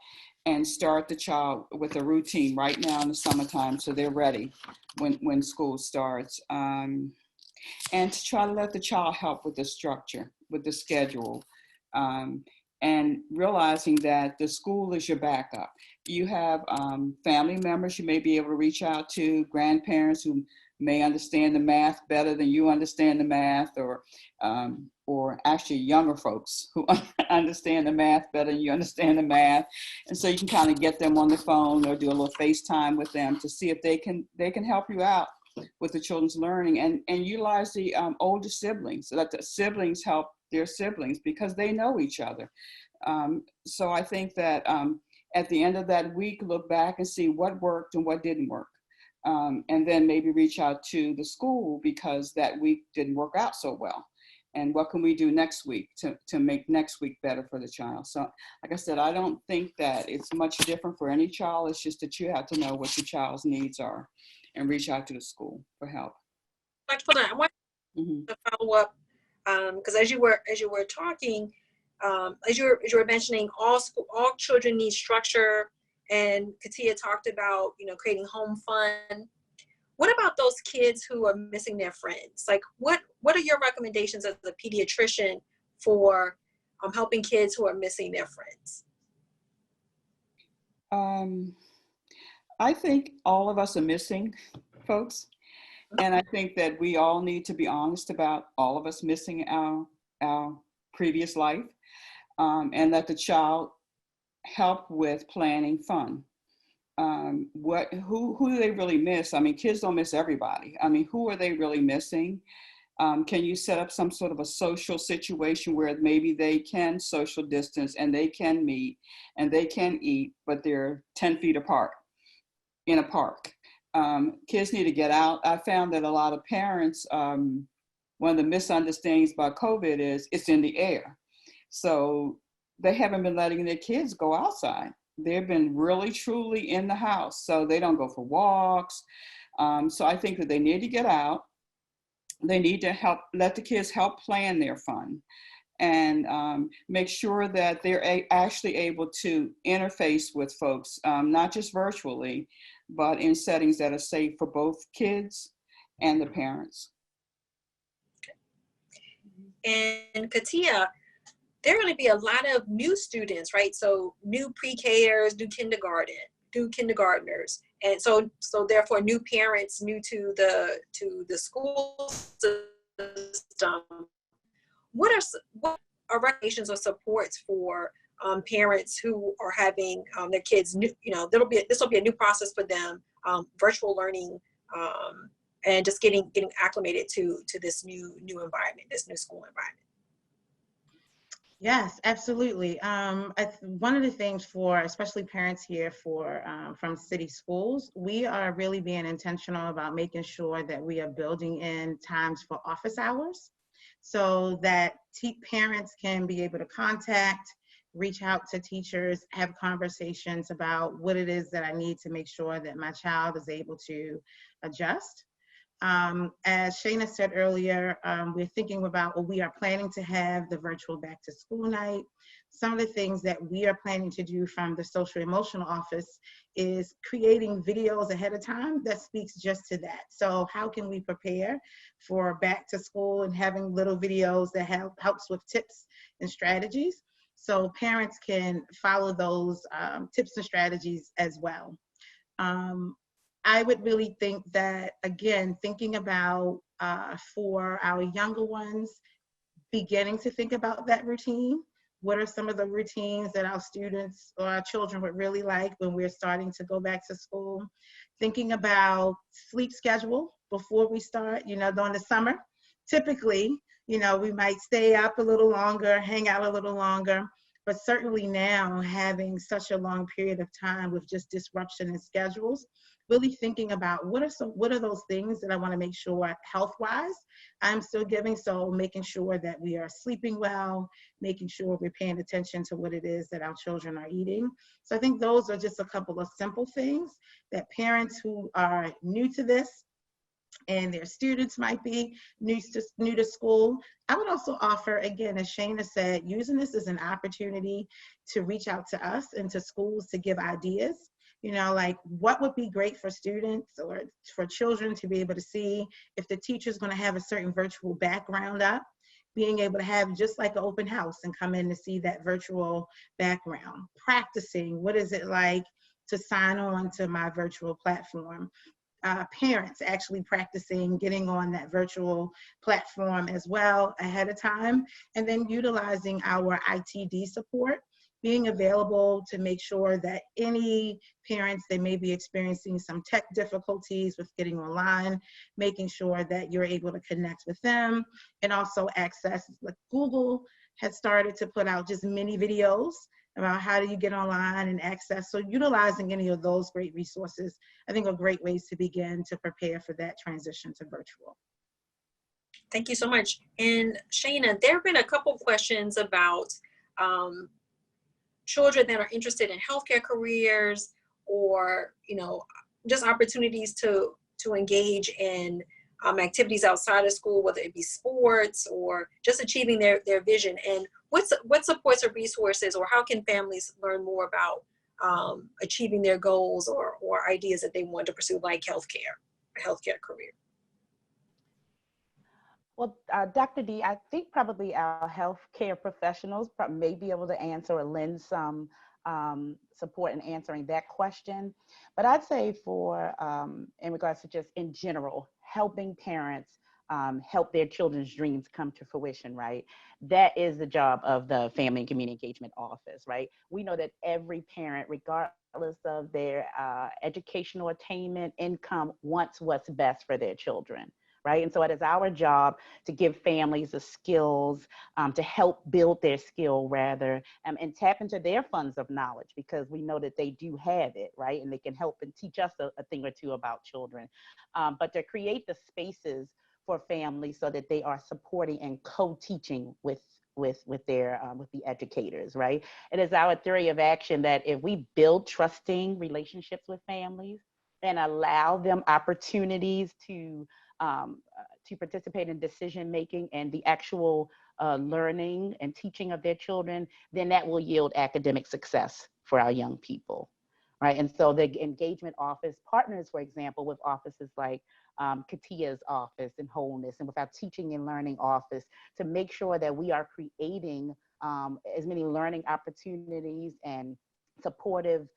and start the child with a routine right now in the summertime so they're ready when school starts. And to try to let the child help with the structure, with the schedule, and realizing that the school is your backup. You have family members you may be able to reach out to, grandparents who may understand the math better than you understand the math, or actually younger folks who understand the math better than you understand the math. And so you can kind of get them on the phone or do a little FaceTime with them to see if they can help you out with the children's learning, and utilize the older siblings so that the siblings help their siblings because they know each other. So I think that at the end of that week, look back and see what worked and what didn't work. And then maybe reach out to the school because that week didn't work out so well. And what can we do next week to make next week better for the child? So like I said, I don't think that it's much different for any child. It's just that you have to know what your child's needs are and reach out to the school for help. Dr. Fulton, I want to follow up because as you were talking, as you were mentioning, all children need structure, and Katia talked about creating home fun. What about those kids who are missing their friends? Like, what are your recommendations as a pediatrician for helping kids who are missing their friends? I think all of us are missing folks. And I think that we all need to be honest about all of us missing our previous life, and let the child help with planning fun. Who do they really miss? I mean, kids don't miss everybody. I mean, who are they really missing? Can you set up some sort of a social situation where maybe they can social distance and they can meet and they can eat, but they're 10 feet apart in a park? Kids need to get out. I found that a lot of parents, one of the misunderstandings about COVID is it's in the air. So they haven't been letting their kids go outside. They've been really, truly in the house. So they don't go for walks. So I think that they need to get out. They need to let the kids help plan their fun and make sure that they're actually able to interface with folks, not just virtually, but in settings that are safe for both kids and the parents. And Katia, there are going to be a lot of new students, right? So new pre-Kers, new kindergartners, and so therefore new parents new to the school system. What are recommendations or supports for parents who are having their kids new? This will be a new process for them, virtual learning, and just getting acclimated to this new environment, this new school environment. Yes, absolutely. One of the things for especially parents here from city schools, we are really being intentional about making sure that we are building in times for office hours so that parents can be able to contact, reach out to teachers, have conversations about what it is that I need to make sure that my child is able to adjust. As Shana said earlier, we're thinking about, we are planning to have the virtual back to school night. Some of the things that we are planning to do from the social emotional office is creating videos ahead of time that speaks just to that. So how can we prepare for back to school and having little videos that helps with tips and strategies so parents can follow those tips and strategies as well. I would really think that, again, thinking about for our younger ones, beginning to think about that routine. What are some of the routines that our students or our children would really like when we're starting to go back to school? Thinking about sleep schedule before we start, during the summer. Typically, we might stay up a little longer, hang out a little longer, but certainly now having such a long period of time with just disruption in schedules, really thinking about what are those things that I want to make sure health-wise I'm still giving. So making sure that we are sleeping well, making sure we're paying attention to what it is that our children are eating. So I think those are just a couple of simple things that parents who are new to this and their students might be new to school. I would also offer, again, as Shana said, using this as an opportunity to reach out to us and to schools to give ideas. Like what would be great for students or for children to be able to see if the teacher's going to have a certain virtual background up, being able to have just like an open house and come in to see that virtual background, practicing what is it like to sign on to my virtual platform. Parents actually practicing getting on that virtual platform as well ahead of time, and then utilizing our ITD support, being available to make sure that any parents that may be experiencing some tech difficulties with getting online, making sure that you're able to connect with them, and also access, like Google has started to put out just mini videos about how do you get online and access. So utilizing any of those great resources, I think are great ways to begin to prepare for that transition to virtual. Thank you so much. And Shana, there have been a couple questions about children that are interested in healthcare careers or, just opportunities to engage in activities outside of school, whether it be sports or just achieving their vision. And what supports or resources, or how can families learn more about achieving their goals or ideas that they want to pursue, like a healthcare career? Well, Dr. D, I think probably our healthcare professionals may be able to answer or lend some support in answering that question. But I'd say in regards to just in general, helping parents help their children's dreams come to fruition, right? That is the job of the Family and Community Engagement Office, right? We know that every parent, regardless of their educational attainment, income, wants what's best for their children, right? And so it is our job to give families the skills, to help build their skill rather, and tap into their funds of knowledge, because we know that they do have it, right? And they can help and teach us a thing or two about children. But to create the spaces for families so that they are supporting and co-teaching with the educators, right? It is our theory of action that if we build trusting relationships with families and allow them opportunities to participate in decision making and the actual learning and teaching of their children, then that will yield academic success for our young people, right? And so the engagement office partners, for example, with offices like Katia's office and Wholeness, and with our teaching and learning office, to make sure that we are creating as many learning opportunities and supportive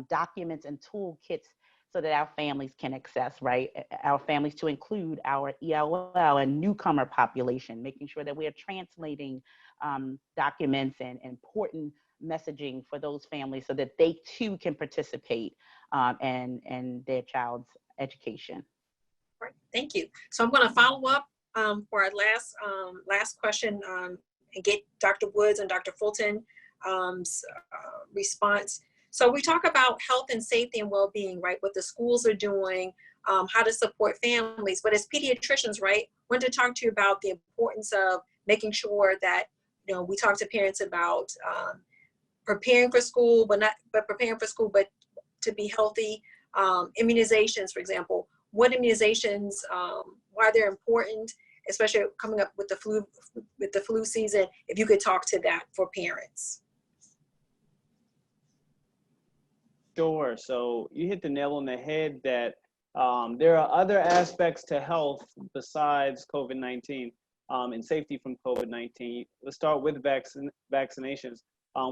documents and toolkits so that our families can access, right? Our families, to include our ELL and newcomer population, making sure that we are translating documents and important messaging for those families so that they too can participate in their child's education. Right, thank you. So I'm going to follow up for our last question and get Dr. Woods and Dr. Fulton's response. So we talk about health and safety and well-being, right? What the schools are doing, how to support families. But as pediatricians, right, I want to talk to you about the importance of making sure that, you know, we talk to parents about preparing for school, but to be healthy. Immunizations, for example. What immunizations, why they're important, especially coming up with the flu season, if you could talk to that for parents. Sure. So you hit the nail on the head that there are other aspects to health besides COVID-19 and safety from COVID-19. Let's start with vaccinations.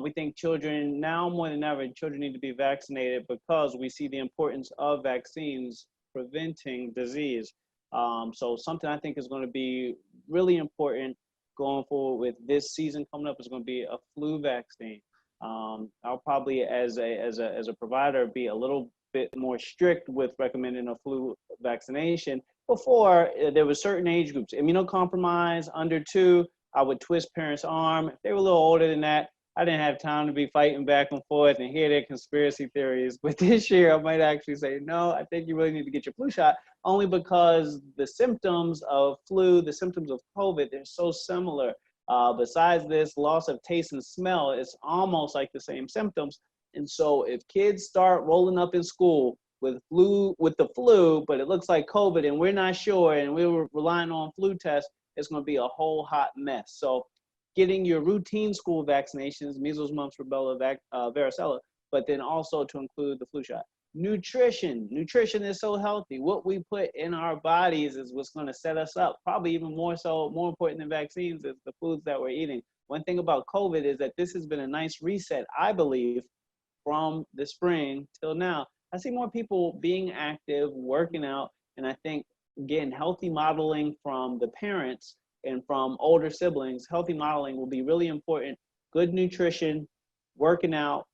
We think children, now more than ever, children need to be vaccinated because we see the importance of vaccines preventing disease. So something I think is going to be really important going forward with this season coming up is going to be a flu vaccine. I'll probably, as a provider, be a little bit more strict with recommending a flu vaccination. Before, there were certain age groups, immunocompromised, under 2, I would twist parents' arm. If they were a little older than that, I didn't have time to be fighting back and forth and hear their conspiracy theories. But this year, I might actually say, no, I think you really need to get your flu shot, only because the symptoms of flu, the symptoms of COVID, they're so similar. Besides this loss of taste and smell, it's almost like the same symptoms. And so if kids start rolling up in school with the flu, but it looks like COVID and we're not sure and we were relying on flu tests, it's going to be a whole hot mess. So getting your routine school vaccinations, measles, mumps, rubella, varicella, but then also to include the flu shot. Nutrition is so healthy. What we put in our bodies is what's going to set us up. Probably even more important than vaccines is the foods that we're eating. One thing about COVID is that this has been a nice reset, I believe, from the spring till now. I see more people being active, working out, and I think, again, healthy modeling from the parents and from older siblings, healthy modeling will be really important. Good nutrition, working out,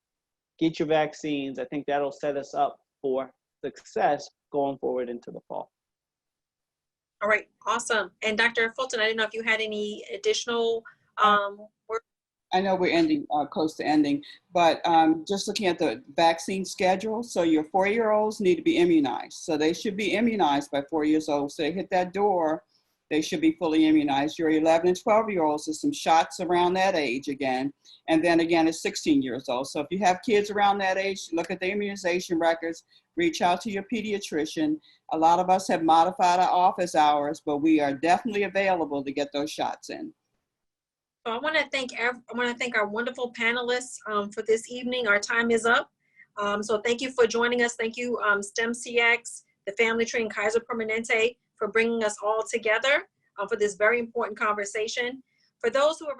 get your vaccines. I think that'll set us up for success going forward into the fall. All right, awesome. And Dr. Fulton, I didn't know if you had any additional work. I know we're ending, close to ending, but just looking at the vaccine schedule, so your 4-year-olds need to be immunized. So they should be immunized by 4 years old. So they hit that door, they should be fully immunized. Your 11 and 12-year-olds, there's some shots around that age again. And then again, at 16 years old. So if you have kids around that age, look at the immunization records, reach out to your pediatrician. A lot of us have modified our office hours, but we are definitely available to get those shots in. So I want to thank our wonderful panelists for this evening. Our time is up. So thank you for joining us. Thank you, STEMcx, the Family Tree, and Kaiser Permanente for bringing us all together for this very important conversation. For those who are